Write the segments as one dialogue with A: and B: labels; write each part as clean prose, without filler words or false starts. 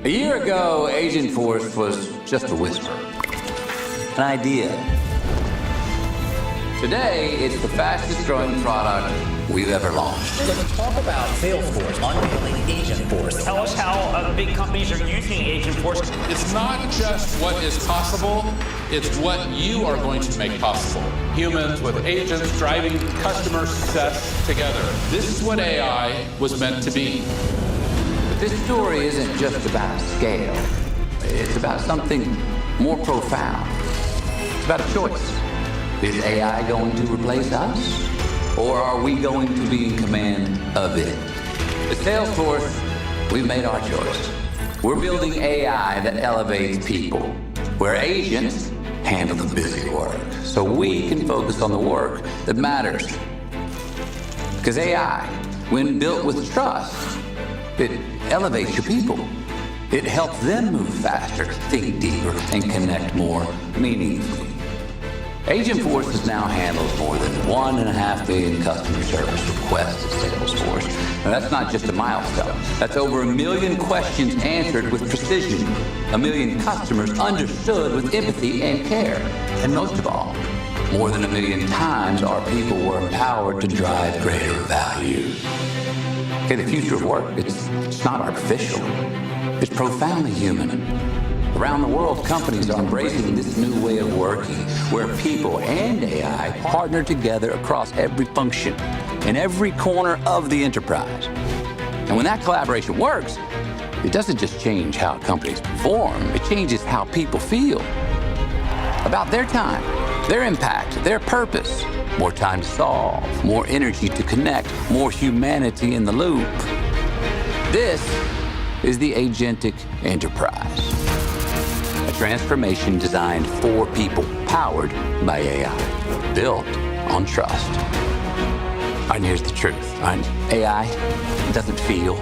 A: A year ago, Agentforce was just a whisper, an idea. Today, it's the fastest growing product we've ever launched.
B: Let's talk about Salesforce unveiling Agentforce.
C: Tell us how big companies are using Agentforce.
D: It's not just what is possible, it's what you are going to make possible. Humans with agents driving customer success together. This is what AI was meant to be.
A: But this story isn't just about scale. It's about something more profound. It's about a choice. Is AI going to replace us? Or are we going to be in command of it? At Salesforce, we've made our choice. We're building AI that elevates people, where agents handle the busy work, so we can focus on the work that matters. Because AI, when built with trust, it elevates your people. It helps them move faster, think deeper, and connect more meaningfully. Agentforce now handles more than 1.5 billion customer service requests at Salesforce. And that's not just a milestone. That's over 1 million questions answered with precision, 1 million customers understood with empathy and care. And most of all, more than 1 million times our people were empowered to drive greater value. Okay, the future of work, it's not artificial. It's profoundly human. Around the world, companies are embracing this new way of working, where people and AI partner together across every function, in every corner of the enterprise. And when that collaboration works, it doesn't just change how companies perform, it changes how people feel about their time, their impact, their purpose. More time to solve, more energy to connect, more humanity in the loop. This is the Agentic Enterprise. A transformation designed for people, powered by AI, built on trust. And here's the truth. AI doesn't feel.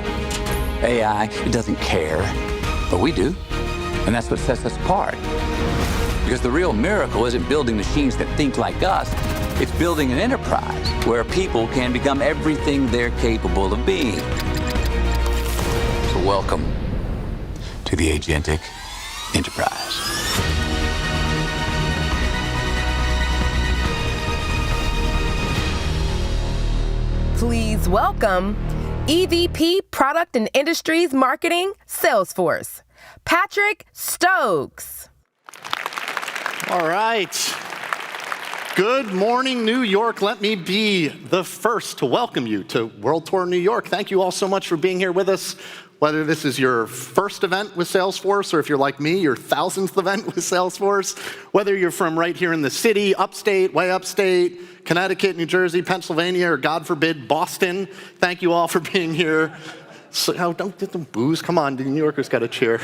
A: AI doesn't care. But we do. And that's what sets us apart. Because the real miracle isn't building machines that think like us. It's building an enterprise where people can become everything they're capable of being. So welcome to the Agentic Enterprise.
E: Please welcome EVP Product and Industries Marketing, Salesforce, Patrick Stokes.
F: All right. Good morning, New York. Let me be the first to welcome you to World Tour New York. Thank you all so much for being here with us. Whether this is your first event with Salesforce, or if you're like me, your 1000th event with Salesforce, whether you're from right here in the city, upstate, way upstate, Connecticut, New Jersey, Pennsylvania, or God forbid, Boston, thank you all for being here. So, don't get them boos. Come on, the New Yorkers got to cheer.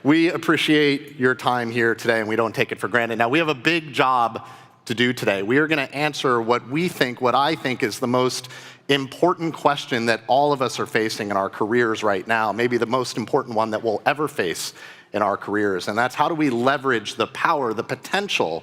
F: We appreciate your time here today, and we don't take it for granted. Now, we have a big job to do today. We are going to answer what I think is the most important question that all of us are facing in our careers right now, maybe the most important one that we'll ever face in our careers, and that's how do we leverage the power, the potential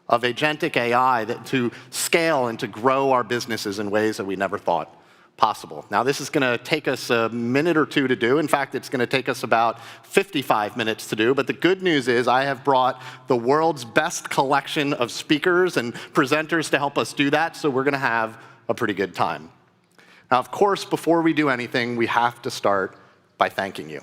F: of agentic AI to scale and to grow our businesses in ways that we never thought possible. Now, this is going to take us a minute or two to do. In fact, it's going to take us about 55 minutes to do. But the good news is I have brought the world's best collection of speakers and presenters to help us do that, so we're going to have a pretty good time. Now, of course, before we do anything, we have to start by thanking you.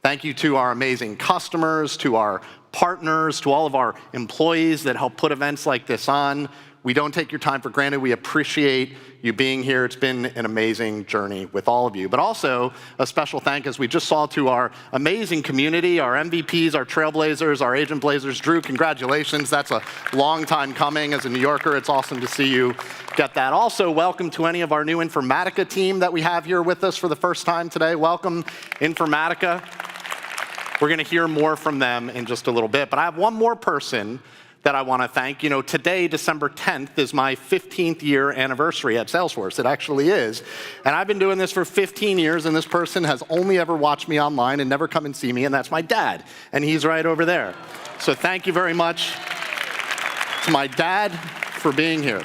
F: Thank you to our amazing customers, to our partners, to all of our employees that help put events like this on. We don't take your time for granted. We appreciate you being here. It's been an amazing journey with all of you. But also a special thank, as we just saw, to our amazing community, our MVPs, our trailblazers, our agent blazers. Drew, congratulations. That's a long time coming. As a New Yorker, it's awesome to see you get that. Also, welcome to any of our new Informatica team that we have here with us for the first time today. Welcome, Informatica. We're going to hear more from them in just a little bit. But I have one more person that I want to thank. You know, today, December 10th, is my 15th year anniversary at Salesforce. It actually is. And I've been doing this for 15 years, and this person has only ever watched me online and never come and see me, and that's my dad. And he's right over there. So thank you very much to my dad for being here.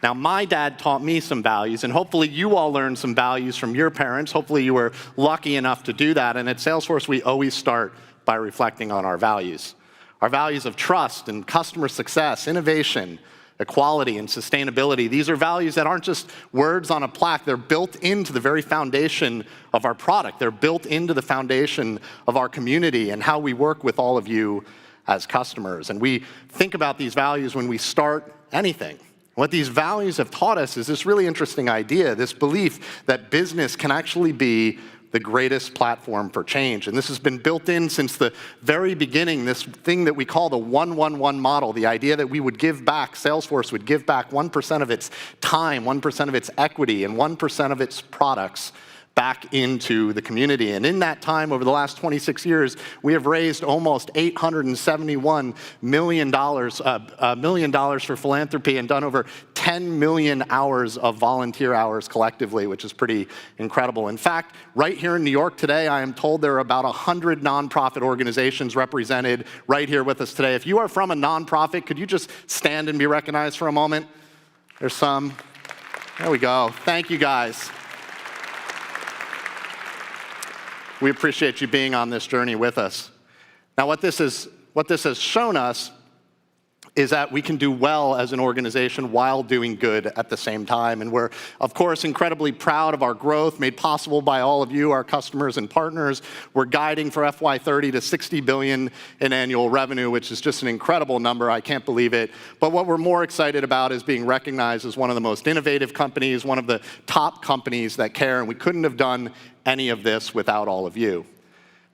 F: Now, my dad taught me some values, and hopefully you all learned some values from your parents. Hopefully you were lucky enough to do that. And at Salesforce, we always start by reflecting on our values. Our values of trust and customer success, innovation, equality, and sustainability. These are values that aren't just words on a plaque. They're built into the very foundation of our product. They're built into the foundation of our community and how we work with all of you as customers. And we think about these values when we start anything. What these values have taught us is this really interesting idea, this belief that business can actually be the greatest platform for change. And this has been built in since the very beginning, this thing that we call the 1-1-1 model, the idea that we would give back, Salesforce would give back 1% of its time, 1% of its equity, and 1% of its products back into the community. And in that time, over the last 26 years, we have raised almost $871 million for philanthropy and done over 10 million hours of volunteer hours collectively, which is pretty incredible. In fact, right here in New York today, I am told there are about 100 nonprofit organizations represented right here with us today. If you are from a nonprofit, could you just stand and be recognized for a moment? There's some. There we go. Thank you, guys. We appreciate you being on this journey with us. Now, what this has shown us is that we can do well as an organization while doing good at the same time. And we're, of course, incredibly proud of our growth made possible by all of you, our customers and partners. We're guiding for FY30 to $60 billion in annual revenue, which is just an incredible number. I can't believe it. But what we're more excited about is being recognized as one of the most innovative companies, one of the top companies that care. And we couldn't have done any of this without all of you.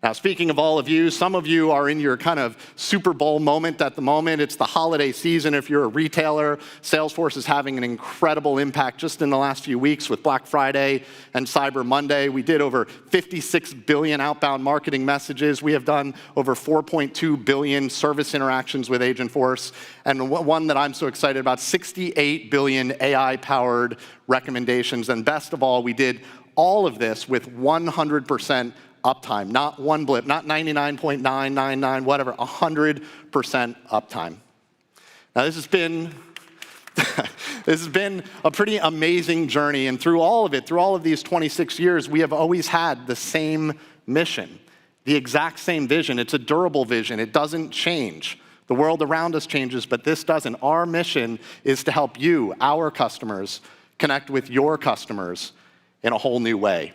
F: Now, speaking of all of you, some of you are in your kind of Super Bowl moment at the moment. It's the holiday season. If you're a retailer, Salesforce is having an incredible impact just in the last few weeks with Black Friday and Cyber Monday. We did over 56 billion outbound marketing messages. We have done over 4.2 billion service interactions with Agentforce. And one that I'm so excited about, 68 billion AI-powered recommendations. And best of all, we did all of this with 100% uptime, not one blip, not 99.999, whatever, 100% uptime. Now, this has been a pretty amazing journey, and through all of it, through all of these 26 years, we have always had the same mission, the exact same vision. It's a durable vision. It doesn't change. The world around us changes, but this doesn't. Our mission is to help you, our customers, connect with your customers in a whole new way.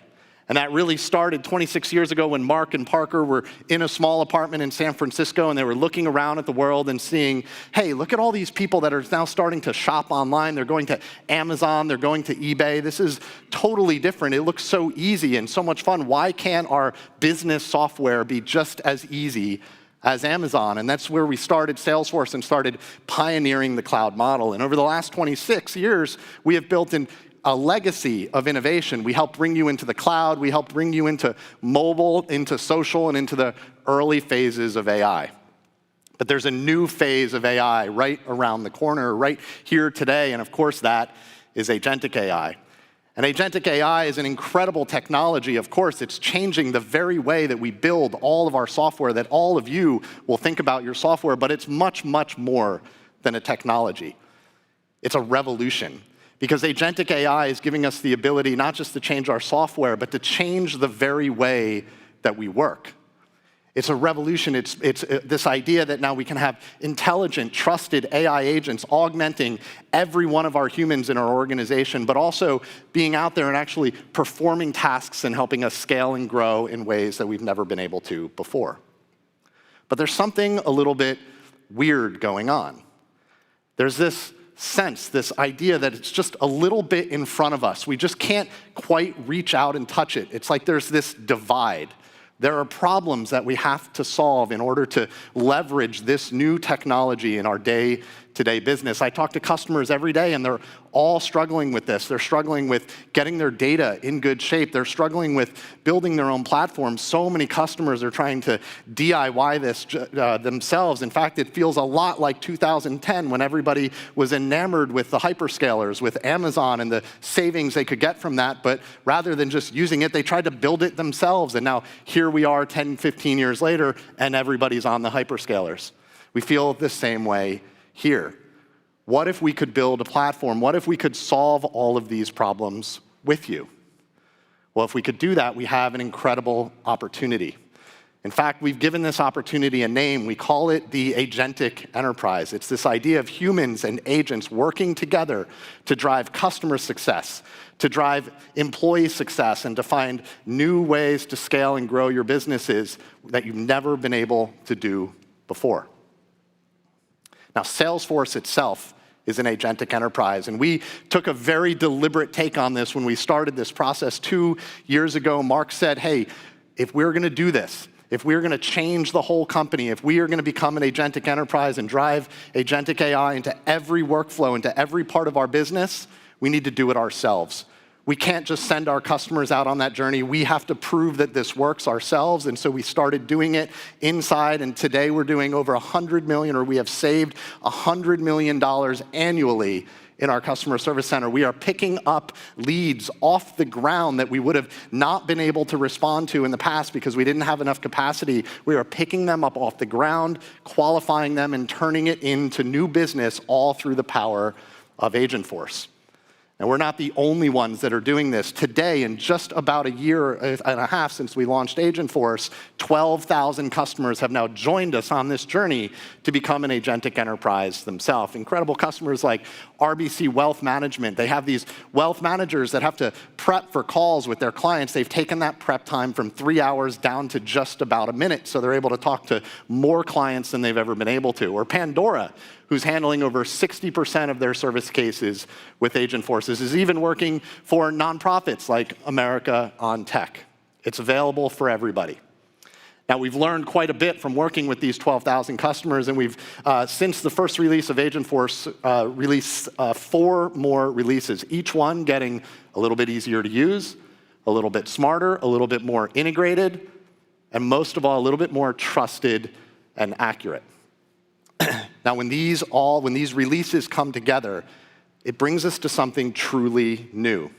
F: And that really started 26 years ago when Mark and Parker were in a small apartment in San Francisco, and they were looking around at the world and seeing, hey, look at all these people that are now starting to shop online. They're going to Amazon, they're going to eBay. This is totally different. It looks so easy and so much fun. Why can't our business software be just as easy as Amazon? And that's where we started Salesforce and started pioneering the cloud model. And over the last 26 years, we have built a legacy of innovation. We help bring you into the cloud. We help bring you into mobile, into social, and into the early phases of AI. But there's a new phase of AI right around the corner, right here today, and of course that is Agentic AI. And Agentic AI is an incredible technology. Of course, it's changing the very way that we build all of our software, that all of you will think about your software, but it's much, much more than a technology. It's a revolution. Because Agentic AI is giving us the ability not just to change our software, but to change the very way that we work. It's a revolution. It's this idea that now we can have intelligent, trusted AI agents augmenting every one of our humans in our organization, but also being out there and actually performing tasks and helping us scale and grow in ways that we've never been able to before. But there's something a little bit weird going on. There's this sense, this idea that it's just a little bit in front of us. We just can't quite reach out and touch it. It's like there's this divide. There are problems that we have to solve in order to leverage this new technology in our day-to-day business. I talk to customers every day, and they're all struggling with this. They're struggling with getting their data in good shape. They're struggling with building their own platforms. So many customers are trying to DIY this themselves. In fact, it feels a lot like 2010 when everybody was enamored with the hyperscalers, with Amazon and the savings they could get from that. But rather than just using it, they tried to build it themselves. And now here we are 10, 15 years later, and everybody's on the hyperscalers. We feel the same way here. What if we could build a platform? What if we could solve all of these problems with you? Well, if we could do that, we have an incredible opportunity. In fact, we've given this opportunity a name. We call it the Agentic Enterprise. It's this idea of humans and agents working together to drive customer success, to drive employee success, and to find new ways to scale and grow your businesses that you've never been able to do before. Now, Salesforce itself is an agentic enterprise, and we took a very deliberate take on this when we started this process 2 years ago. Mark said, hey, if we're going to do this, if we're going to change the whole company, if we are going to become an agentic enterprise and drive agentic AI into every workflow, into every part of our business, we need to do it ourselves. We can't just send our customers out on that journey. We have to prove that this works ourselves. And so we started doing it inside. And today we're doing over $100 million, or we have saved $100 million annually in our customer service center. We are picking up leads off the ground that we would have not been able to respond to in the past because we didn't have enough capacity. We are picking them up off the ground, qualifying them, and turning it into new business, all through the power of Agentforce. And we're not the only ones that are doing this. Today, in just about a year and a half since we launched Agentforce, 12,000 customers have now joined us on this journey to become an agentic enterprise themselves. Incredible customers like RBC Wealth Management. They have these wealth managers that have to prep for calls with their clients. They've taken that prep time from 3 hours down to just about a minute, so they're able to talk to more clients than they've ever been able to. Or Pandora, who's handling over 60% of their service cases with Agentforce. This is even working for nonprofits like America on Tech. It's available for everybody. Now, we've learned quite a bit from working with these 12,000 customers, and we've, since the first release of Agentforce, released 4 more releases, each one getting a little bit easier to use, a little bit smarter, a little bit more integrated, and most of all, a little bit more trusted and accurate. Now, when these releases come together, it brings us to something truly new.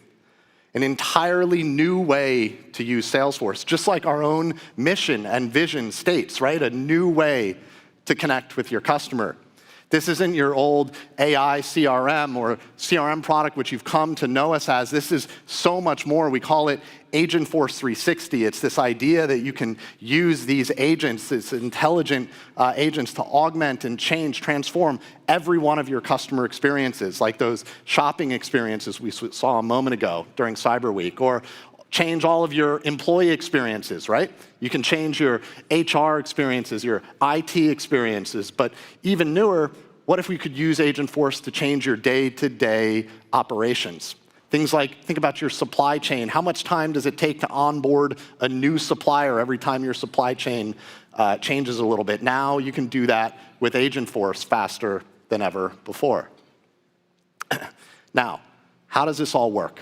F: An entirely new way to use Salesforce, just like our own mission and vision states, right? A new way to connect with your customer. This isn't your old AI CRM or CRM product, which you've come to know us as. This is so much more. We call it Agentforce 360. It's this idea that you can use these agents, these intelligent agents, to augment and change, transform every one of your customer experiences, like those shopping experiences we saw a moment ago during Cyber Week, or change all of your employee experiences, right? You can change your HR experiences, your IT experiences, but even newer, what if we could use Agentforce to change your day-to-day operations? Things like, think about your supply chain. How much time does it take to onboard a new supplier every time your supply chain changes a little bit? Now you can do that with Agentforce faster than ever before. Now, how does this all work,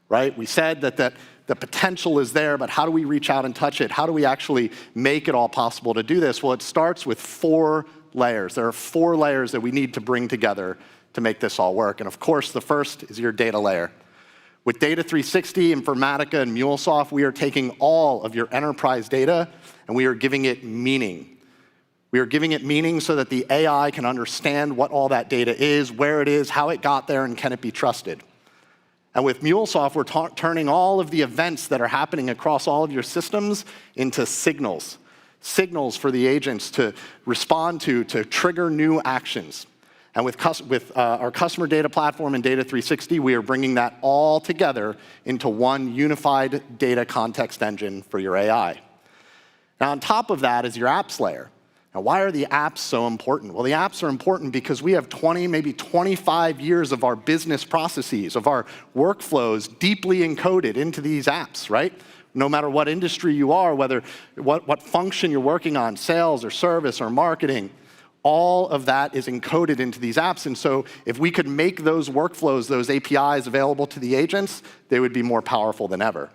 F: right? We said that the potential is there, but how do we reach out and touch it? How do we actually make it all possible to do this? Well, it starts with 4 layers. There are 4 layers that we need to bring together to make this all work. And of course, the first is your data layer. With Data 360, Informatica, and MuleSoft, we are taking all of your enterprise data and we are giving it meaning. We are giving it meaning so that the AI can understand what all that data is, where it is, how it got there, and can it be trusted. And with MuleSoft, we're turning all of the events that are happening across all of your systems into signals. Signals for the agents to respond to trigger new actions. And with our customer data platform and Data 360, we are bringing that all together into one unified data context engine for your AI. Now, on top of that is your apps layer. Now, why are the apps so important? Well, the apps are important because we have 20, maybe 25 years of our business processes, of our workflows deeply encoded into these apps, right? No matter what industry you are, whether what function you're working on, sales or service or marketing, all of that is encoded into these apps. And so if we could make those workflows, those APIs available to the agents, they would be more powerful than ever,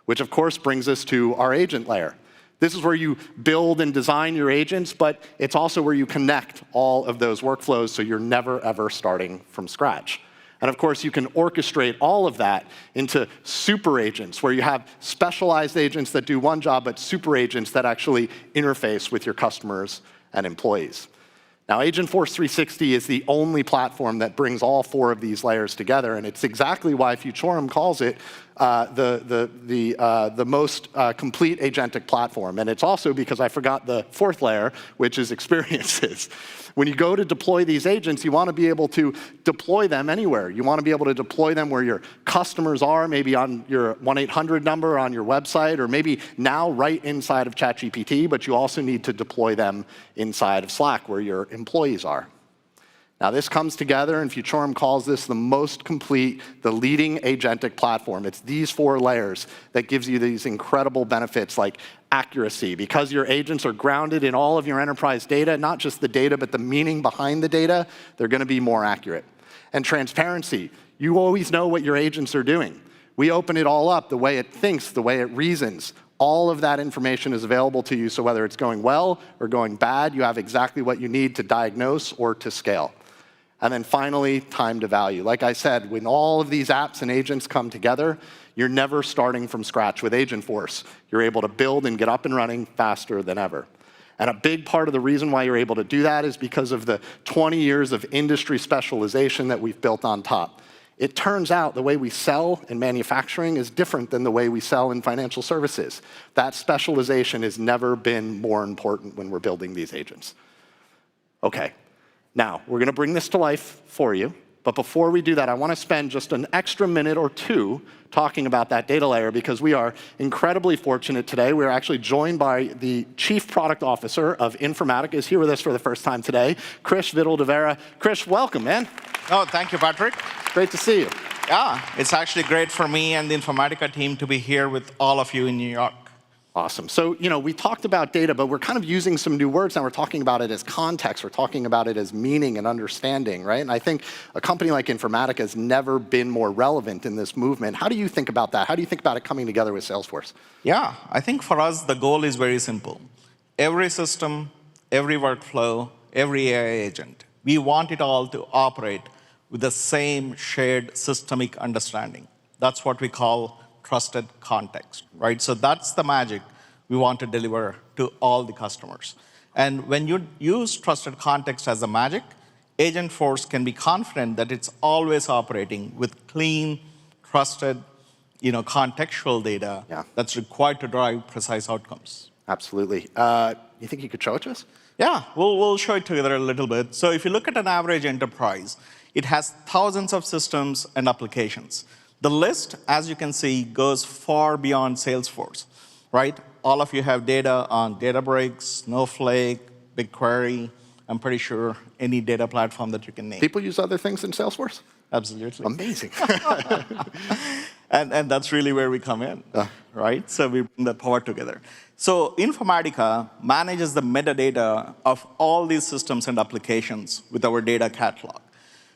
F: which of course brings us to our agent layer. This is where you build and design your agents, but it's also where you connect all of those workflows so you're never, ever starting from scratch. And of course, you can orchestrate all of that into super agents, where you have specialized agents that do one job, but super agents that actually interface with your customers and employees. Now, Agentforce 360 is the only platform that brings all 4 of these layers together, and it's exactly why Futurum calls it the most complete agentic platform. And it's also because I forgot the 4th layer, which is experiences. When you go to deploy these agents, you want to be able to deploy them anywhere. You want to be able to deploy them where your customers are, maybe on your 1-800 number on your website, or maybe now right inside of ChatGPT, but you also need to deploy them inside of Slack where your employees are. Now, this comes together, and Futurum calls this the most complete, the leading agentic platform. It's these 4 layers that gives you these incredible benefits like accuracy. Because your agents are grounded in all of your enterprise data, not just the data, but the meaning behind the data, they're going to be more accurate. And transparency. You always know what your agents are doing. We open it all up, the way it thinks, the way it reasons. All of that information is available to you, so whether it's going well or going bad, you have exactly what you need to diagnose or to scale. And then finally, time to value. Like I said, when all of these apps and agents come together, you're never starting from scratch. With Agentforce, you're able to build and get up and running faster than ever. And a big part of the reason why you're able to do that is because of the 20 years of industry specialization that we've built on top. It turns out the way we sell in manufacturing is different than the way we sell in financial services. That specialization has never been more important when we're building these agents. Okay. Now, we're going to bring this to life for you, but before we do that, I want to spend just an extra minute or 2 talking about that data layer, because we are incredibly fortunate today. We're actually joined by the Chief Product Officer of Informatica, is here with us for the first time today, Krish Vittal-Devera. Krish, welcome, man.
G: Oh, thank you, Patrick.
F: Great to see you.
G: Yeah, it's actually great for me and the Informatica team to be here with all of you in New York.
F: Awesome. So, we talked about data, but we're kind of using some new words now. We're talking about it as context. We're talking about it as meaning and understanding, right? And I think a company like Informatica has never been more relevant in this movement. How do you think about that? How do you think about it coming together with Salesforce?
G: Yeah, I think for us, the goal is very simple. Every system, every workflow, every AI agent, we want it all to operate with the same shared systemic understanding. That's what we call trusted context, right? So that's the magic we want to deliver to all the customers. And when you use trusted context as a magic, Agentforce can be confident that it's always operating with clean, trusted, contextual data that's required to drive precise outcomes.
F: Absolutely. You think you could show it to us?
G: Yeah, we'll show it together a little bit. So if you look at an average enterprise, it has thousands of systems and applications. The list, as you can see, goes far beyond Salesforce, right? All of you have data on Databricks, Snowflake, BigQuery. I'm pretty sure any data platform that you can name.
F: People use other things than Salesforce?
G: Absolutely.
F: Amazing.
G: and that's really where we come in, right? So we bring that power together. So Informatica manages the metadata of all these systems and applications with our data catalog.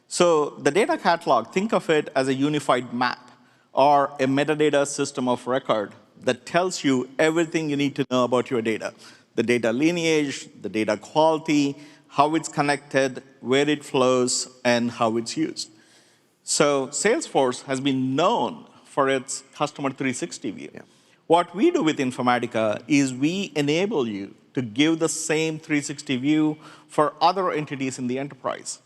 G: So the data catalog, think of it as a unified map or a metadata system of record that tells you everything you need to know about your data. The data lineage, the data quality, how it's connected, where it flows, and how it's used. So Salesforce has been known for its customer 360 view. Yeah. What we do with Informatica is we enable you to give the same 360 view for other entities in the enterprise.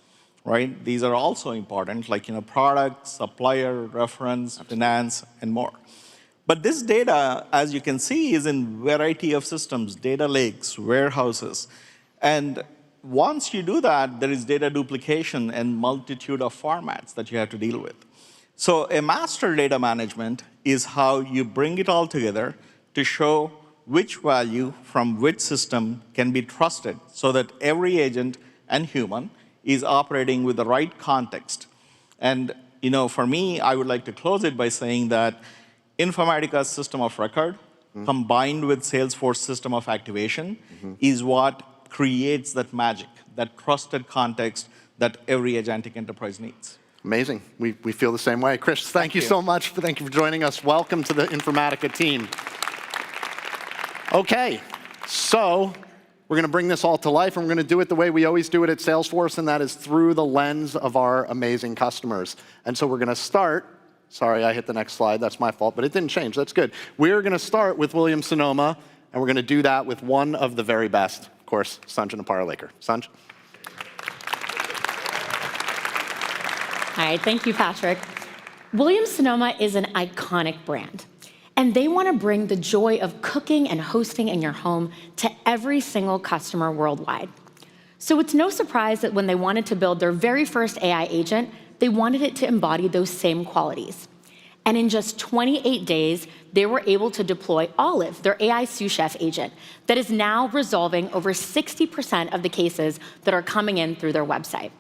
G: Right? These are also important, like product, supplier, reference, finance, and more. But this data, as you can see, is in variety of systems, data lakes, warehouses. And once you do that, there is data duplication and multitude of formats that you have to deal with. So a master data management is how you bring it all together to show which value from which system can be trusted so that every agent and human is operating with the right context. And for me, I would like to close it by saying that Informatica's system of record combined with Salesforce system of activation is what creates that magic, that trusted context that every agentic enterprise needs.
F: Amazing. We feel the same way. Krish, thank you so much. Thank you for joining us. Welcome to the Informatica team. Okay, so we're going to bring this all to life, and we're going to do it the way we always do it at Salesforce, and that is through the lens of our amazing customers. And so we're going to start, sorry, I hit the next slide. That's my fault, but it didn't change. That's good. We're going to start with Williams-Sonoma, and we're going to do that with one of the very best, of course, Sanjay Naparalekar. Sanj?
H: right, thank you, Patrick. Williams-Sonoma is an iconic brand, and they want to bring the joy of cooking and hosting in your home to every single customer worldwide. So it's no surprise that when they wanted to build their very first AI agent, they wanted it to embody those same qualities. And in just 28 days, they were able to deploy Olive, their AI sous chef agent, that is now resolving over 60% of the cases that are coming in through their website.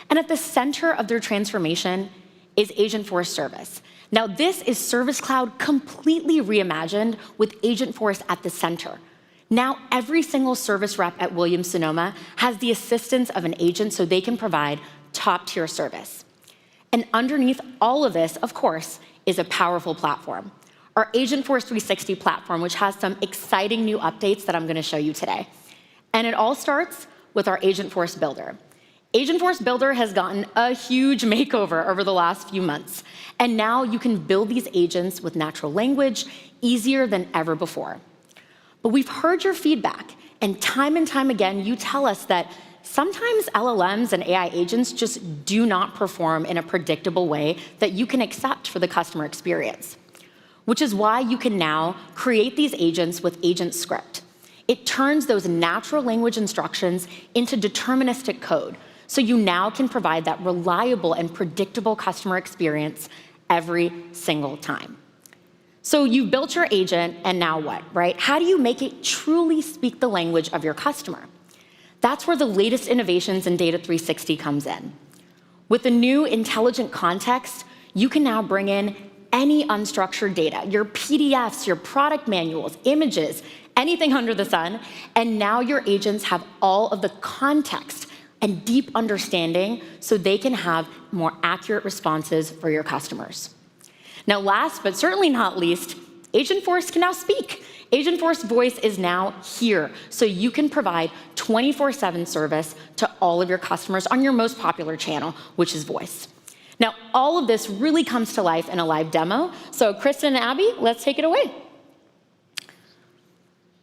H: And at the center of their transformation is Agentforce Service. Now, this is Service Cloud completely reimagined with Agentforce at the center. Now, every single service rep at Williams-Sonoma has the assistance of an agent so they can provide top-tier service. And underneath all of this, of course, is a powerful platform, our Agentforce 360 platform, which has some exciting new updates that I'm going to show you today. And it all starts with our Agentforce Builder. Agentforce Builder has gotten a huge makeover over the last few months, and now you can build these agents with natural language easier than ever before. But we've heard your feedback, and time again, you tell us that sometimes LLMs and AI agents just do not perform in a predictable way that you can accept for the customer experience, which is why you can now create these agents with Agent Script. It turns those natural language instructions into deterministic code, so you now can provide that reliable and predictable customer experience every single time. So you've built your agent, and now what, right? How do you make it truly speak the language of your customer? That's where the latest innovations in Data 360 comes in. With the new intelligent context, you can now bring in any unstructured data, your PDFs, your product manuals, images, anything under the sun, and now your agents have all of the context and deep understanding so they can have more accurate responses for your customers. Now, last but certainly not least, Agentforce can now speak. Agentforce Voice is now here, so you can provide 24/7 service to all of your customers on your most popular channel, which is voice. Now, all of this really comes to life in a live demo, so Kristen and Abby, let's take it away.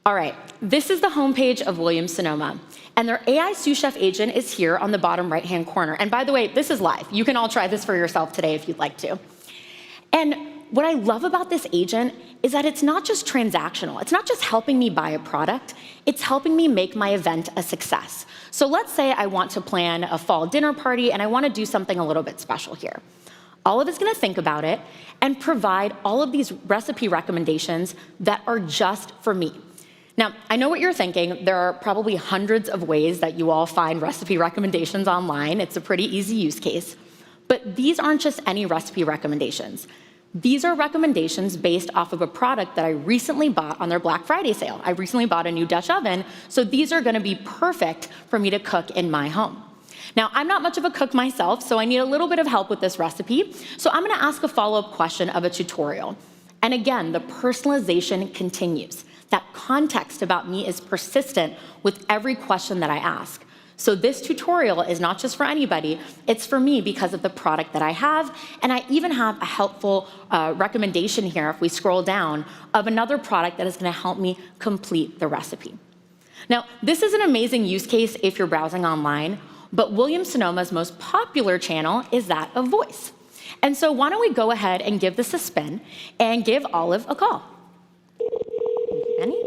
H: All right, this is the homepage of Williams-Sonoma, and their AI sous chef agent is here on the bottom right-hand corner. And by the way, this is live. You can all try this for yourself today if you'd like to. And what I love about this agent is that it's not just transactional. It's not just helping me buy a product. It's helping me make my event a success. So let's say I want to plan a fall dinner party and I want to do something a little bit special here. Olive is going to think about it and provide all of these recipe recommendations that are just for me. Now, I know what you're thinking. There are probably hundreds of ways that you all find recipe recommendations online. It's a pretty easy use case. But these aren't just any recipe recommendations. These are recommendations based off of a product that I recently bought on their Black Friday sale. I recently bought a new Dutch oven, so these are going to be perfect for me to cook in my home. Now, I'm not much of a cook myself, so I need a little bit of help with this recipe. So I'm going to ask a follow-up question of a tutorial. And again, the personalization continues. That context about me is persistent with every question that I ask. So this tutorial is not just for anybody, it's for me because of the product that I have, and I even have a helpful recommendation here, if we scroll down, of another product that is going to help me complete the recipe. Now, this is an amazing use case if you're browsing online, but Williams-Sonoma's most popular channel is that of voice. And so why don't we go ahead and give this a spin and give Olive a call. Any?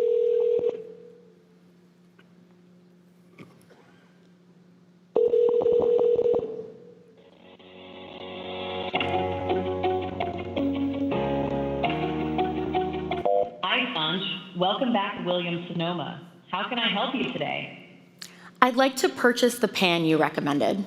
I: Hi, Sanj. Welcome back to Williams-Sonoma. How can I help you today?
H: I'd like to purchase the pan you recommended.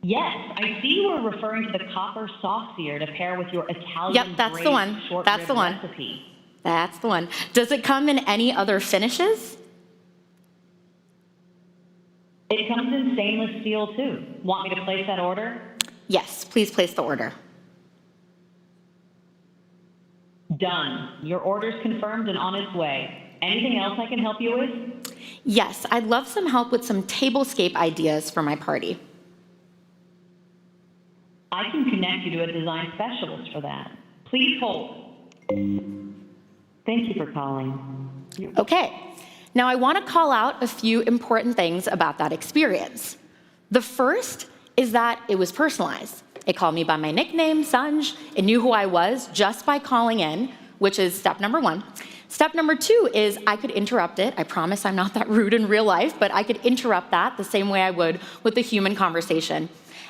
I: Yes, I see you were referring to the copper saucier to pair with your Italian
H: Yep, that's the one. That's the one.
I: recipe.
H: That's the one. Does it come in any other finishes?
I: It comes in stainless steel too. Want me to place that order?
H: Yes, please place the order.
I: Done. Your order's confirmed and on its way. Anything else I can help you with?
H: Yes, I'd love some help with some tablescape ideas for my party.
I: I can connect you to a design specialist for that. Please hold. Thank you for calling.
H: Okay, now I want to call out a few important things about that experience. The first is that it was personalized. It called me by my nickname, Sanj. It knew who I was just by calling in, which is step number one. Step number two is I could interrupt it. I promise I'm not that rude in real life, but I could interrupt that the same way I would with a human conversation.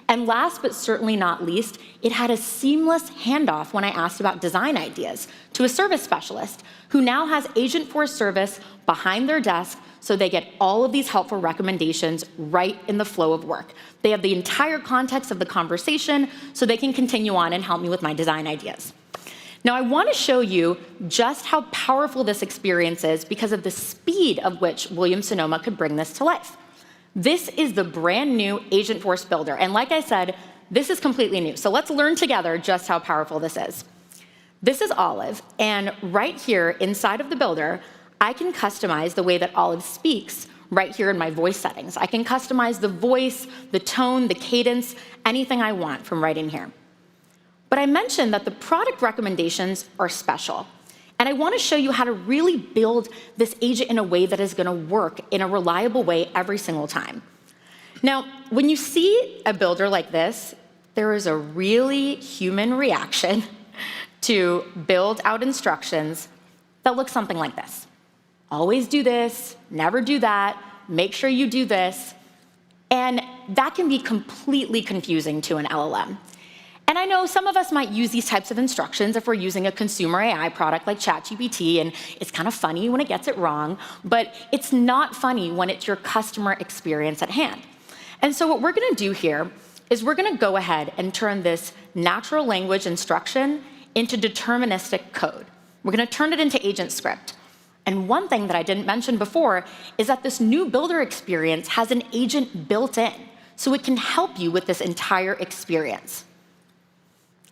H: And last but certainly not least, it had a seamless handoff when I asked about design ideas to a service specialist who now has Agentforce service behind their desk so they get all of these helpful recommendations right in the flow of work. They have the entire context of the conversation so they can continue on and help me with my design ideas. Now, I want to show you just how powerful this experience is because of the speed of which Williams-Sonoma could bring this to life. This is the brand new Agentforce Builder. And like I said, this is completely new. So let's learn together just how powerful this is. This is Olive. And right here inside of the builder, I can customize the way that Olive speaks right here in my voice settings. I can customize the voice, the tone, the cadence, anything I want from right in here. But I mentioned that the product recommendations are special. And I want to show you how to really build this agent in a way that is going to work in a reliable way every single time. Now, when you see a builder like this, there is a really human reaction to build out instructions that look something like this. Always do this, never do that, make sure you do this. And that can be completely confusing to an LLM. And I know some of us might use these types of instructions if we're using a consumer AI product like ChatGPT, and it's kind of funny when it gets it wrong, but it's not funny when it's your customer experience at hand. And so what we're going to do here is we're going to go ahead and turn this natural language instruction into deterministic code. We're going to turn it into agent script. And one thing that I didn't mention before is that this new builder experience has an agent built in, so it can help you with this entire experience.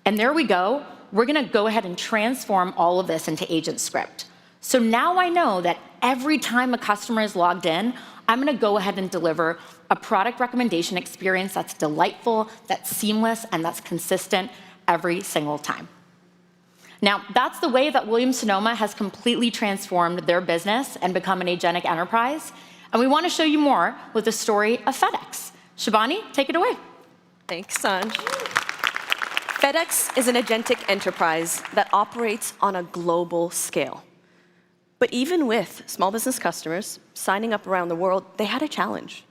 H: And there we go. We're going to go ahead and transform all of this into agent script. So now I know that every time a customer is logged in, I'm going to go ahead and deliver a product recommendation experience that's delightful, that's seamless, and that's consistent every single time. Now, that's the way that Williams-Sonoma has completely transformed their business and become an agentic enterprise. And we want to show you more with the story of FedEx. Shivani, take it away.
J: Thanks, Sanj. FedEx is an agentic enterprise that operates on a global scale. But even with small business customers signing up around the world, they had a challenge.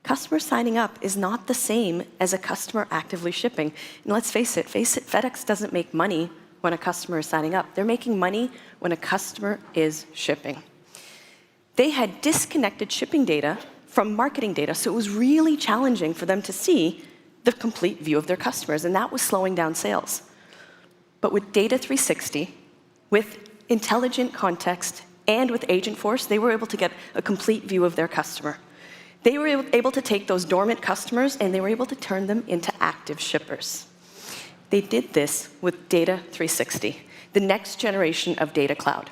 J: Customer signing up is not the same as a customer actively shipping. And let's face it, FedEx doesn't make money when a customer is signing up. They're making money when a customer is shipping. They had disconnected shipping data from marketing data, so it was really challenging for them to see the complete view of their customers, and that was slowing down sales. But with Data 360, with intelligent context, and with Agentforce, they were able to get a complete view of their customer. They were able to take those dormant customers and they were able to turn them into active shippers. They did this with Data 360, the next generation of data cloud,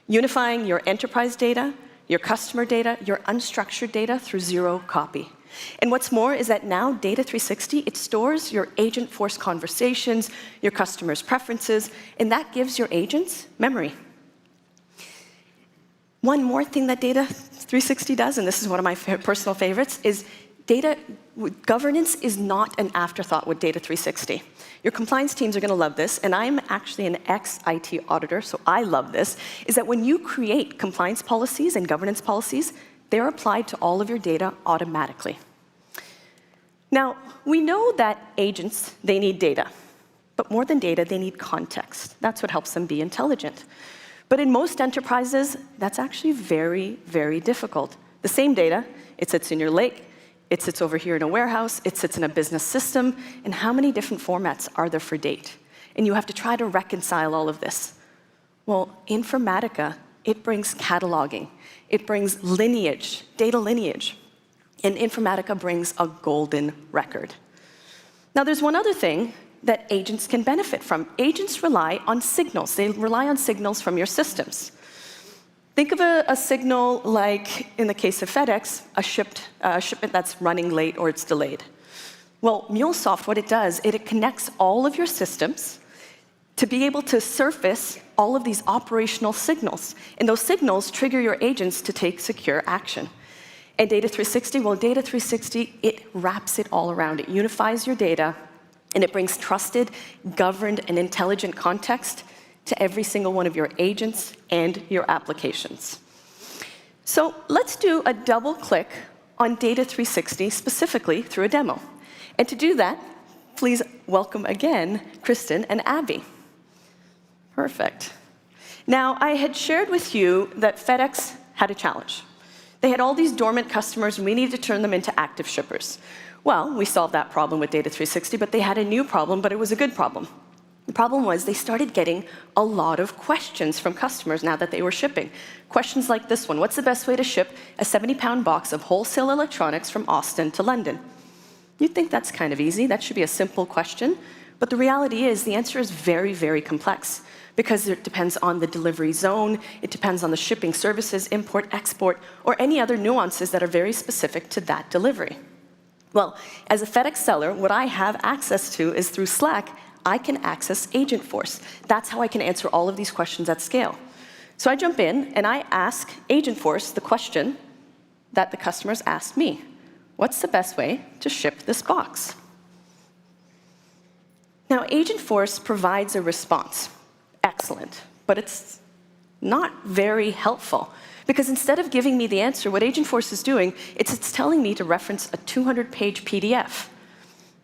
J: unifying your enterprise data, your customer data, your unstructured data through zero copy. And what's more is that now Data 360, it stores your Agentforce conversations, your customers' preferences, and that gives your agents memory. One more thing that Data 360 does, and this is one of my personal favorites, is data governance is not an afterthought with Data 360. Your compliance teams are going to love this, and I'm actually an ex-IT auditor, so I love this, is that when you create compliance policies and governance policies, they're applied to all of your data automatically. Now, we know that agents, they need data. But more than data, they need context. That's what helps them be intelligent. But in most enterprises, that's actually very, very difficult. The same data, it sits in your lake, it sits over here in a warehouse, it sits in a business system, and how many different formats are there for date? And you have to try to reconcile all of this. Well, Informatica, it brings cataloging. It brings lineage, data lineage. And Informatica brings a golden record. Now, there's one other thing that agents can benefit from. Agents rely on signals. They rely on signals from your systems. Think of a signal like, in the case of FedEx, a shipment that's running late or it's delayed. Well, MuleSoft, what it does, it connects all of your systems to be able to surface all of these operational signals. And those signals trigger your agents to take secure action. And Data 360, well, Data 360, it wraps it all around. It unifies your data, and it brings trusted, governed, and intelligent context to every single one of your agents and your applications. So let's do a double click on Data 360, specifically through a demo. And to do that, please welcome again Kristen and Abby. Perfect. Now, I had shared with you that FedEx had a challenge. They had all these dormant customers, and we needed to turn them into active shippers. Well, we solved that problem with Data 360, but they had a new problem, but it was a good problem. The problem was they started getting a lot of questions from customers now that they were shipping. Questions like this one: what's the best way to ship a 70-pound box of wholesale electronics from Austin to London? You'd think that's kind of easy. That should be a simple question. But the reality is the answer is very, very complex, because it depends on the delivery zone, it depends on the shipping services, import, export, or any other nuances that are very specific to that delivery. Well, as a FedEx seller, what I have access to is through Slack, I can access Agentforce. That's how I can answer all of these questions at scale. So I jump in and I ask Agentforce the question that the customers asked me. What's the best way to ship this box? Now, Agentforce provides a response. Excellent, but it's not very helpful. Because instead of giving me the answer, what Agentforce is doing, it's telling me to reference a 200-page PDF.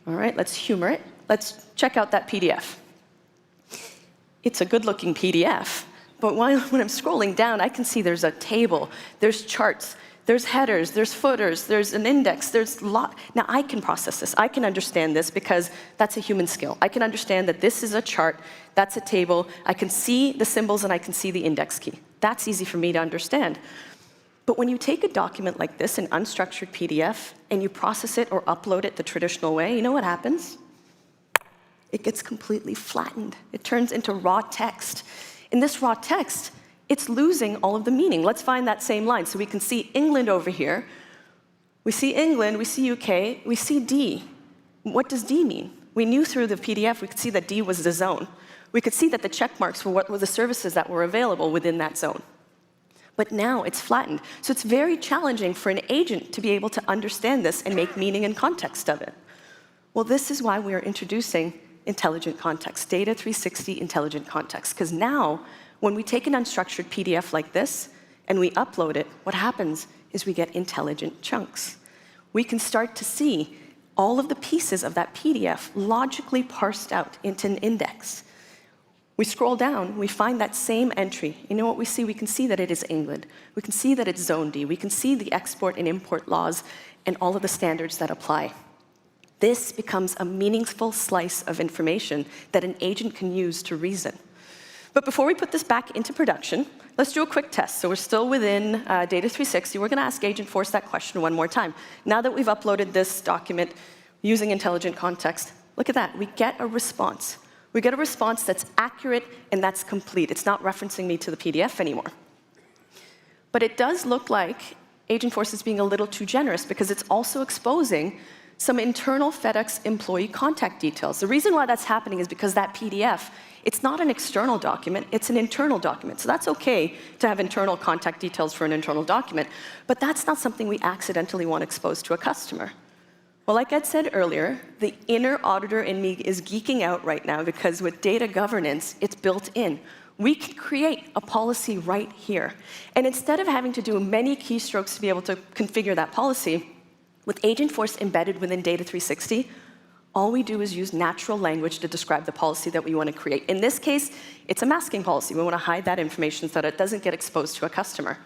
J: All right, let's humor it. Let's check out that PDF. It's a good-looking PDF, but when I'm scrolling down, I can see there's a table, there's charts, there's headers, there's footers, there's an index, there's a lot. Now, I can process this. I can understand this because that's a human skill. I can understand that this is a chart, that's a table. I can see the symbols and I can see the index key. That's easy for me to understand. But when you take a document like this, an unstructured PDF, and you process it or upload it the traditional way, you know what happens? It gets completely flattened. It turns into raw text. In this raw text, it's losing all of the meaning. Let's find that same line. So we can see England over here. We see England, we see UK, we see D. What does D mean? We knew through the PDF, we could see that D was the zone. We could see that the check marks were what were the services that were available within that zone. But now it's flattened. So it's very challenging for an agent to be able to understand this and make meaning and context of it. Well, this is why we are introducing intelligent context, Data 360 intelligent context. Because now, when we take an unstructured PDF like this and we upload it, what happens is we get intelligent chunks. We can start to see all of the pieces of that PDF logically parsed out into an index. We scroll down, we find that same entry. You know what we see? We can see that it is England. We can see that it's Zone D. We can see the export and import laws and all of the standards that apply. This becomes a meaningful slice of information that an agent can use to reason. But before we put this back into production, let's do a quick test. So we're still within Data 360. We're going to ask Agentforce that question one more time. Now that we've uploaded this document using intelligent context, look at that. We get a response. We get a response that's accurate and that's complete. It's not referencing me to the PDF anymore. But it does look like Agentforce is being a little too generous because it's also exposing some internal FedEx employee contact details. The reason why that's happening is because that PDF, it's not an external document, it's an internal document. So that's okay to have internal contact details for an internal document, but that's not something we accidentally want exposed to a customer. Well, like I said earlier, the inner auditor in me is geeking out right now because with data governance, it's built in. We can create a policy right here. And instead of having to do many keystrokes to be able to configure that policy, with Agentforce embedded within Data 360, all we do is use natural language to describe the policy that we want to create. In this case, it's a masking policy. We want to hide that information so that it doesn't get exposed to a customer.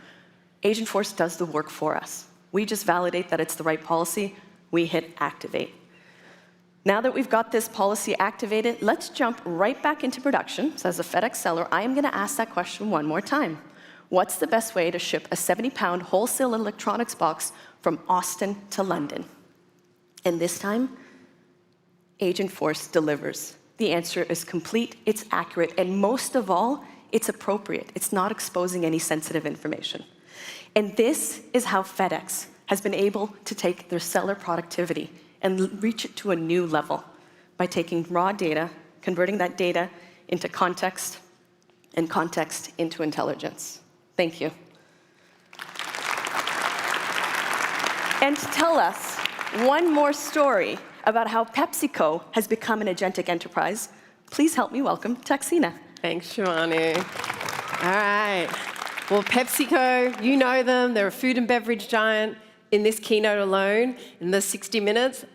J: Agentforce does the work for us. We just validate that it's the right policy. We hit activate. Now that we've got this policy activated, let's jump right back into production. So as a FedEx seller, I am going to ask that question one more time. What's the best way to ship a 70-pound wholesale electronics box from Austin to London? And this time, Agentforce delivers. The answer is complete, it's accurate, and most of all, it's appropriate. It's not exposing any sensitive information. And this is how FedEx has been able to take their seller productivity and reach it to a new level by taking raw data, converting that data into context, and context into intelligence. Thank you. And to tell us one more story about how PepsiCo has become an agentic enterprise, please help me welcome Taxina.
K: Thanks, Shivani. All right. Well, PepsiCo, you know them. They're a food and beverage giant. In this keynote alone, in the 60 minutes,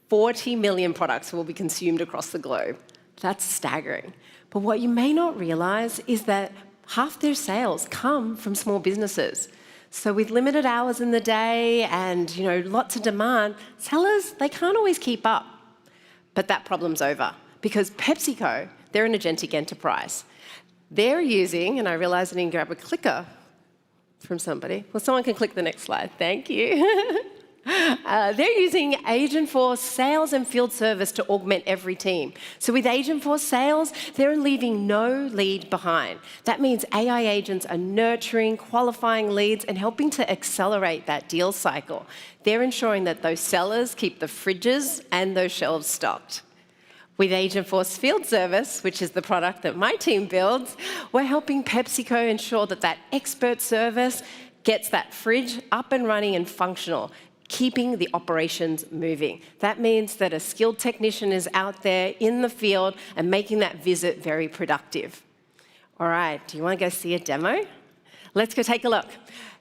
K: 40 million products will be consumed across the globe. That's staggering. But what you may not realize is that half their sales come from small businesses. So with limited hours in the day and lots of demand, sellers, they can't always keep up. But that problem's over because PepsiCo, they're an agentic enterprise. They're using, and I realize I didn't grab a clicker from somebody. Well, someone can click the next slide. Thank you. They're using Agentforce Sales and Field Service to augment every team. So with Agentforce Sales, they're leaving no lead behind. That means AI agents are nurturing, qualifying leads, and helping to accelerate that deal cycle. They're ensuring that those sellers keep the fridges and those shelves stocked. With Agentforce Field Service, which is the product that my team builds, we're helping PepsiCo ensure that that expert service gets that fridge up and running and functional, keeping the operations moving. That means that a skilled technician is out there in the field and making that visit very productive. All right, do you want to go see a demo? Let's go take a look.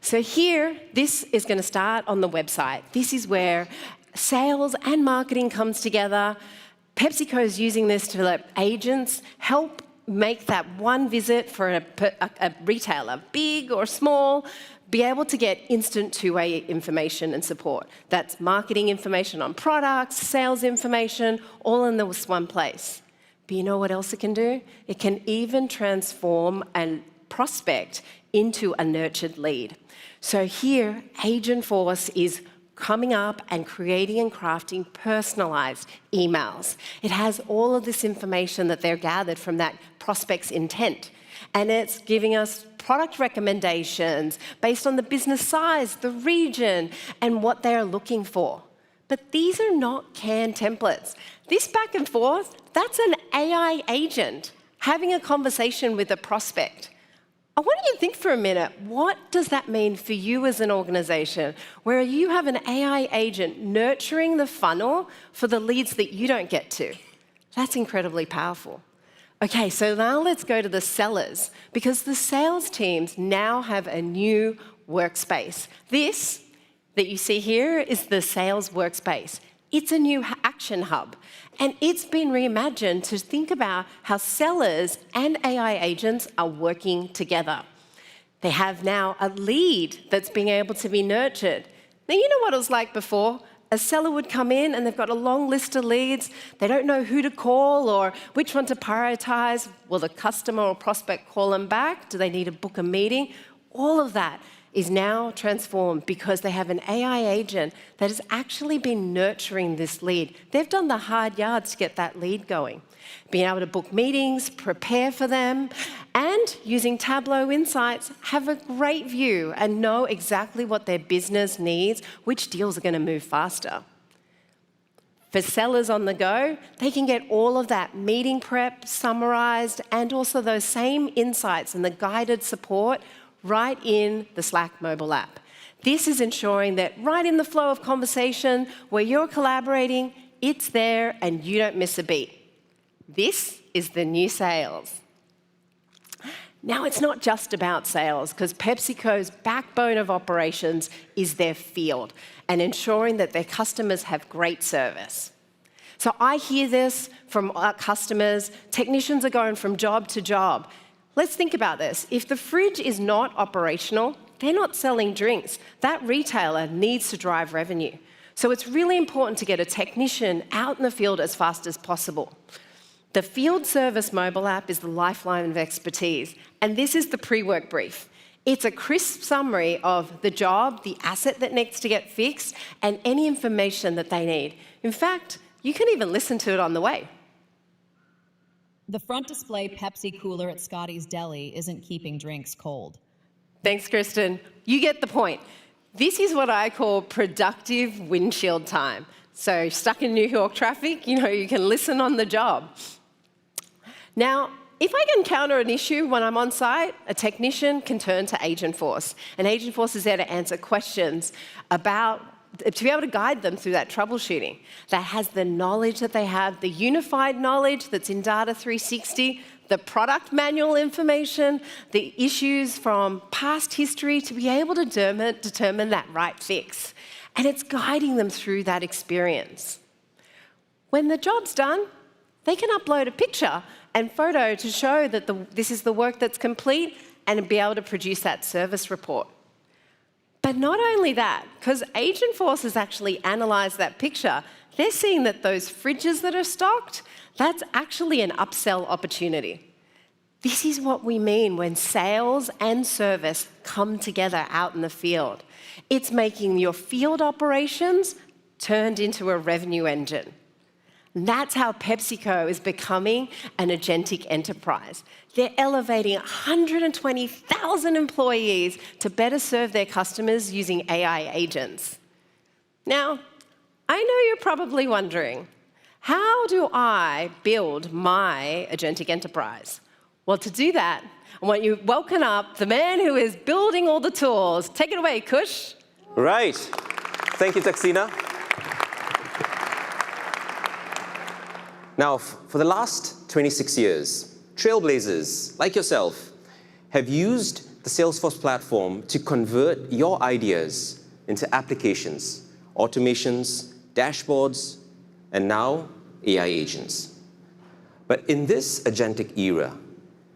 K: So here, this is going to start on the website. This is where sales and marketing comes together. PepsiCo is using this to let agents help make that one visit for a retailer, big or small, be able to get instant two-way information and support. That's marketing information on products, sales information, all in this one place. But you know what else it can do? It can even transform a prospect into a nurtured lead. So here, Agentforce is coming up and creating and crafting personalized emails. It has all of this information that they're gathered from that prospect's intent. And it's giving us product recommendations based on the business size, the region, and what they're looking for. But these are not canned templates. This back and forth, that's an AI agent having a conversation with a prospect. I want you to think for a minute, what does that mean for you as an organization, where you have an AI agent nurturing the funnel for the leads that you don't get to? That's incredibly powerful. Okay, so now let's go to the sellers, because the sales teams now have a new workspace. This that you see here is the sales workspace. It's a new action hub, and it's been reimagined to think about how sellers and AI agents are working together. They have now a lead that's being able to be nurtured. Now, you know what it was like before? A seller would come in and they've got a long list of leads. They don't know who to call or which one to prioritize. Will the customer or prospect call them back? Do they need to book a meeting? All of that is now transformed because they have an AI agent that has actually been nurturing this lead. They've done the hard yards to get that lead going. Being able to book meetings, prepare for them, and using Tableau Insights, have a great view and know exactly what their business needs, which deals are going to move faster. For sellers on the go, they can get all of that meeting prep summarized and also those same insights and the guided support right in the Slack mobile app. This is ensuring that right in the flow of conversation where you're collaborating, it's there and you don't miss a beat. This is the new sales. Now, it's not just about sales, because PepsiCo's backbone of operations is their field and ensuring that their customers have great service. So I hear this from our customers. Technicians are going from job to job. Let's think about this. If the fridge is not operational, they're not selling drinks. That retailer needs to drive revenue. So it's really important to get a technician out in the field as fast as possible. The Field Service mobile app is the lifeline of expertise, and this is the pre-work brief. It's a crisp summary of the job, the asset that needs to get fixed, and any information that they need. In fact, you can even listen to it on the way.
L: The front display Pepsi cooler at Scotty's Deli isn't keeping drinks cold.
K: Thanks, Kristen. You get the point. This is what I call productive windshield time. So stuck in New York traffic, you can listen on the job. Now, if I encounter an issue when I'm on site, a technician can turn to Agentforce. And Agentforce is there to answer questions about to be able to guide them through that troubleshooting, that has the knowledge that they have, the unified knowledge that's in Data 360, the product manual information, the issues from past history to be able to determine that right fix. And it's guiding them through that experience. When the job's done, they can upload a picture and photo to show that this is the work that's complete and be able to produce that service report. But not only that, because Agentforce has actually analysed that picture, they're seeing that those fridges that are stocked, that's actually an upsell opportunity. This is what we mean when sales and service come together out in the field. It's making your field operations turned into a revenue engine. And that's how PepsiCo is becoming an agentic enterprise. They're elevating 120,000 employees to better serve their customers using AI agents. Now, I know you're probably wondering, how do I build my agentic enterprise? Well, to do that, I want you to welcome up the man who is building all the tools. Take it away, Kush.
M: Right. Thank you, Taxina. Now, for the last 26 years, trailblazers like yourself have used the Salesforce platform to convert your ideas into applications, automations, dashboards, and now AI agents. But in this agentic era,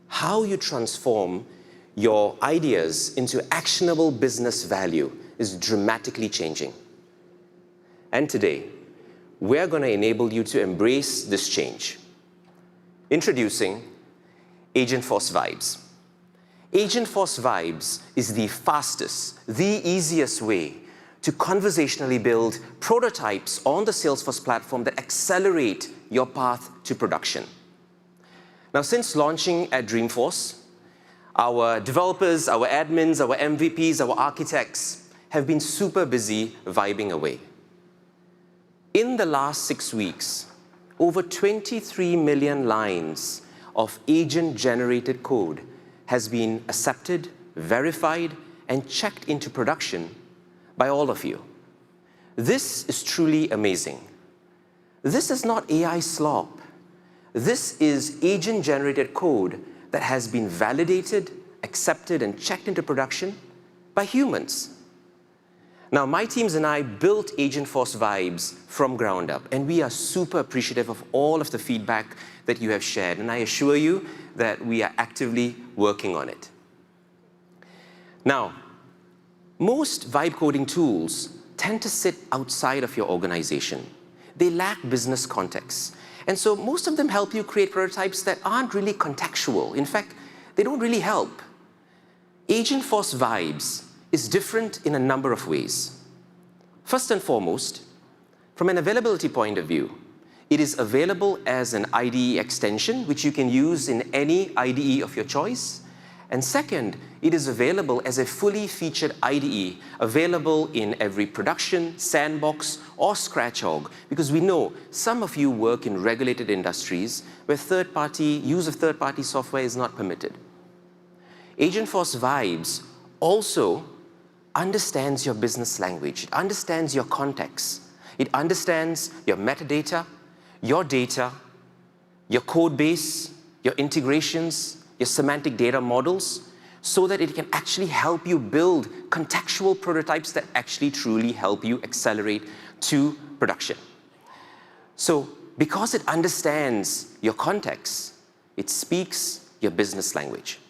M: how you transform your ideas into actionable business value is dramatically changing. And today, we're going to enable you to embrace this change. Introducing Agentforce Vibes. Agentforce Vibes is the fastest, the easiest way to conversationally build prototypes on the Salesforce platform that accelerate your path to production. Now, since launching at Dreamforce, our developers, our admins, our MVPs, our architects have been super busy vibing away. In the last 6 weeks, over 23 million lines of agent-generated code has been accepted, verified, and checked into production by all of you. This is truly amazing. This is not AI slop. This is agent-generated code that has been validated, accepted, and checked into production by humans. Now, my teams and I built Agentforce Vibes from ground up, and we are super appreciative of all of the feedback that you have shared, and I assure you that we are actively working on it. Now, most vibe coding tools tend to sit outside of your organization. They lack business context. And so most of them help you create prototypes that aren't really contextual. In fact, they don't really help. Agentforce Vibes is different in a number of ways. First and foremost, from an availability point of view, it is available as an IDE extension, which you can use in any IDE of your choice. And second, it is available as a fully featured IDE, available in every production, sandbox, or scratch org, because we know some of you work in regulated industries where use of third-party software is not permitted. Agentforce Vibes also understands your business language. It understands your context. It understands your metadata, your data, your code base, your integrations, your semantic data models, so that it can actually help you build contextual prototypes that actually truly help you accelerate to production. So because it understands your context, it speaks your business language.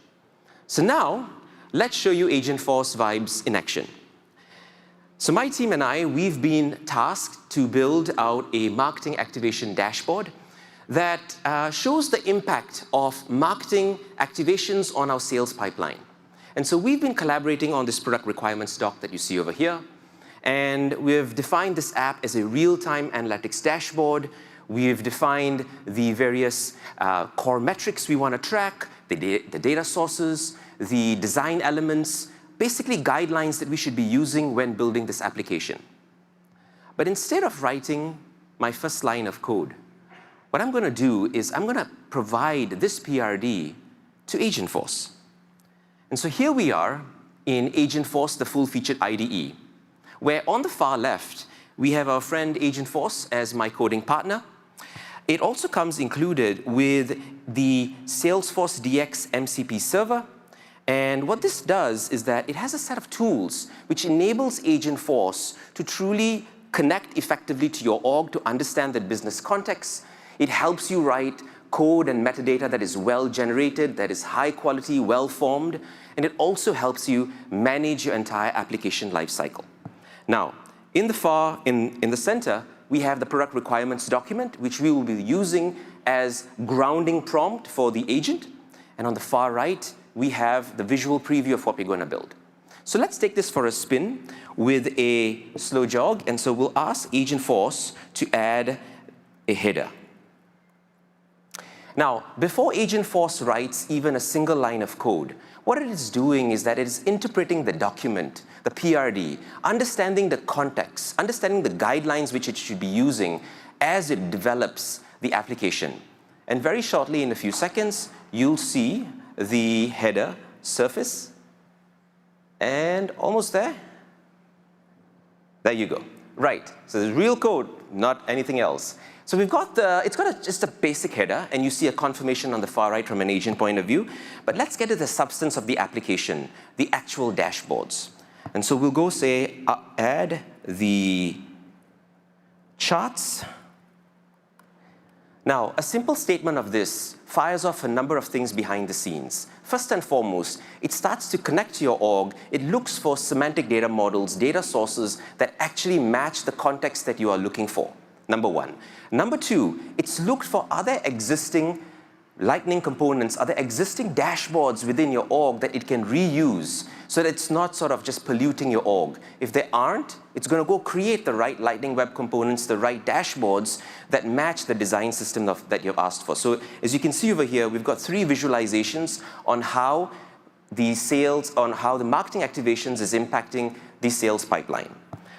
M: So now, let's show you Agentforce Vibes in action. So my team and I, we've been tasked to build out a marketing activation dashboard that shows the impact of marketing activations on our sales pipeline. And so we've been collaborating on this product requirements doc that you see over here. And we've defined this app as a real-time analytics dashboard. We've defined the various core metrics we want to track, the data sources, the design elements, basically guidelines that we should be using when building this application. But instead of writing my first line of code, what I'm going to do is I'm going to provide this PRD to Agentforce. And so here we are in Agentforce, the full-featured IDE. where on the far left, we have our friend Agentforce as my coding partner. It also comes included with the Salesforce DX MCP server. And what this does is that it has a set of tools which enables Agentforce to truly connect effectively to your org to understand the business context. It helps you write code and metadata that is well generated, that is high quality, well formed, and it also helps you manage your entire application lifecycle. Now, in the center, we have the product requirements document, which we will be using as grounding prompt for the agent. And on the far right, we have the visual preview of what we're going to build. So let's take this for a spin with a slow jog. And so we'll ask Agentforce to add a header. Now, before Agentforce writes even a single line of code, what it is doing is that it is interpreting the document, the PRD, understanding the context, understanding the guidelines which it should be using as it develops the application. And very shortly, in a few seconds, you'll see the header surface. And almost there. There you go. Right. So there's real code, not anything else. So we've got it's got just a basic header, and you see a confirmation on the far right from an agent point of view. But let's get to the substance of the application, the actual dashboards. And so we'll go say, add the charts. Now, a simple statement of this fires off a number of things behind the scenes. First and foremost, it starts to connect to your org. It looks for semantic data models, data sources that actually match the context that you are looking for. Number one. Number two, it's looked for other existing Lightning components, other existing dashboards within your org that it can reuse so that it's not sort of just polluting your org. If they aren't, it's going to go create the right Lightning Web components, the right dashboards that match the design system that you've asked for. So as you can see over here, we've got 3 visualizations on how the marketing activations is impacting the sales pipeline.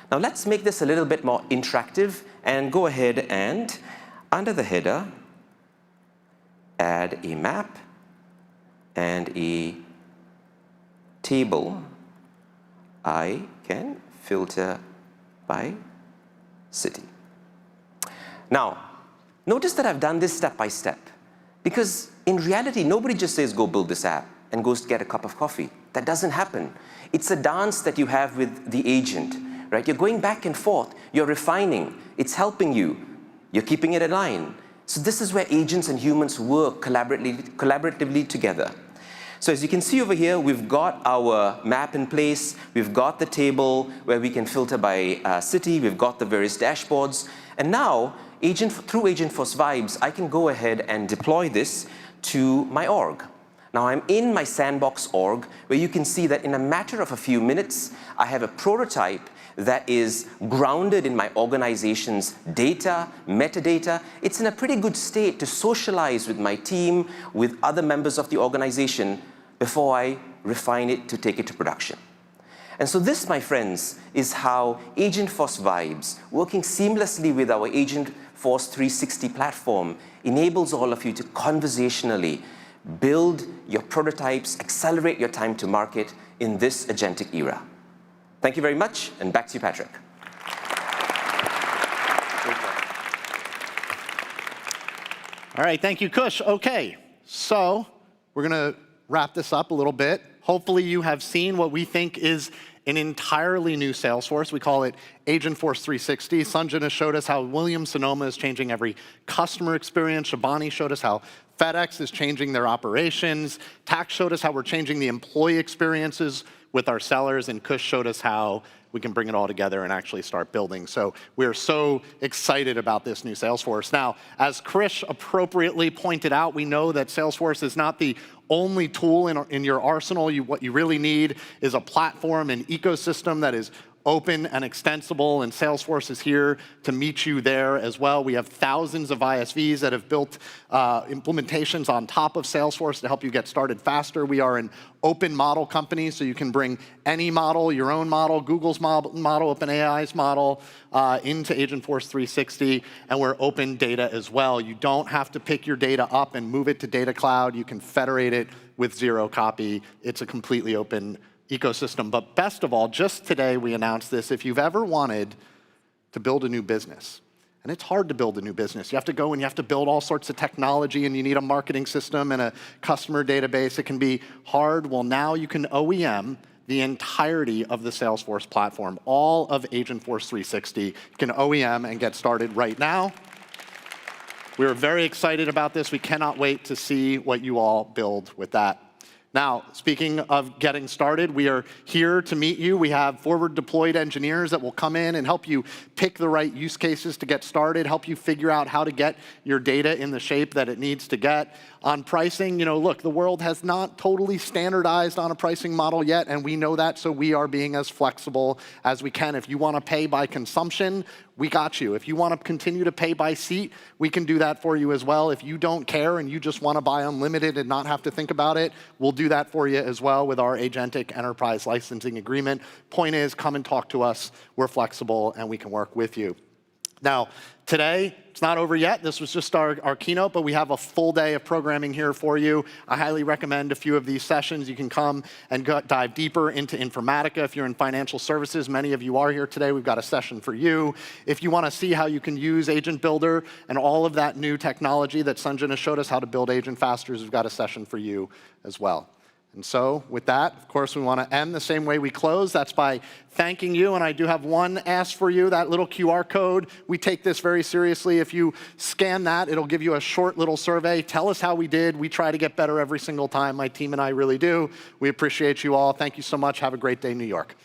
M: Now let's make this a little bit more interactive and go ahead and, under the header, add a map and a table. I can filter by city. Now, notice that I've done this step by step, because in reality, nobody just says, go build this app and goes to get a cup of coffee. That doesn't happen. It's a dance that you have with the agent, right? You're going back and forth. You're refining. It's helping you. You're keeping it in line. So this is where agents and humans work collaboratively together. So as you can see over here, we've got our map in place. We've got the table where we can filter by city. We've got the various dashboards. And now, through Agentforce Vibes, I can go ahead and deploy this to my org. Now I'm in my sandbox org, where you can see that in a matter of a few minutes, I have a prototype that is grounded in my organization's data, metadata. It's in a pretty good state to socialize with my team, with other members of the organization, before I refine it to take it to production. And so this, my friends, is how Agentforce Vibes, working seamlessly with our Agentforce 360 platform, enables all of you to conversationally build your prototypes, accelerate your time to market in this agentic era. Thank you very much, and back to you, Patrick.
F: All right, thank you, Kush. Okay, so we're going to wrap this up a little bit. Hopefully you have seen what we think is an entirely new Salesforce. We call it Agentforce 360. Sanjana showed us how Williams-Sonoma is changing every customer experience. Shabani showed us how FedEx is changing their operations. Tax showed us how we're changing the employee experiences with our sellers, and Kush showed us how we can bring it all together and actually start building. So we're so excited about this new Salesforce. Now, as Krish appropriately pointed out, we know that Salesforce is not the only tool in your arsenal. What you really need is a platform and ecosystem that is open and extensible, and Salesforce is here to meet you there as well. We have thousands of ISVs that have built implementations on top of Salesforce to help you get started faster. We are an open model company, so you can bring any model, your own model, Google's model, OpenAI's model, into Agentforce 360, and we're open data as well. You don't have to pick your data up and move it to Data Cloud. You can federate it with zero copy. It's a completely open ecosystem. But best of all, just today we announced this. If you've ever wanted to build a new business, and it's hard to build a new business. You have to go and you have to build all sorts of technology, and you need a marketing system and a customer database. It can be hard. Well, now you can OEM the entirety of the Salesforce platform, all of Agentforce 360. You can OEM and get started right now. We're very excited about this. We cannot wait to see what you all build with that. Now, speaking of getting started, we are here to meet you. We have forward deployed engineers that will come in and help you pick the right use cases to get started, help you figure out how to get your data in the shape that it needs to get. On pricing, look, the world has not totally standardized on a pricing model yet, and we know that, so we are being as flexible as we can. If you want to pay by consumption, we got you. If you want to continue to pay by seat, we can do that for you as well. If you don't care and you just want to buy unlimited and not have to think about it, we'll do that for you as well with our Agentic Enterprise licensing agreement. Point is, come and talk to us. We're flexible and we can work with you. Now, today, it's not over yet. This was just our keynote, but we have a full day of programming here for you. I highly recommend a few of these sessions. You can come and dive deeper into Informatica. If you're in financial services, many of you are here today. We've got a session for you. If you want to see how you can use Agent Builder and all of that new technology that Sanjana showed us how to build Agent Fasters, we've got a session for you as well. And so with that, of course, we want to end the same way we close. That's by thanking you. And I do have one ask for you, that little QR code. We take this very seriously. If you scan that, it'll give you a short little survey. Tell us how we did. We try to get better every single time. My team and I really do. We appreciate you all. Thank you so much. Have a great day, New York.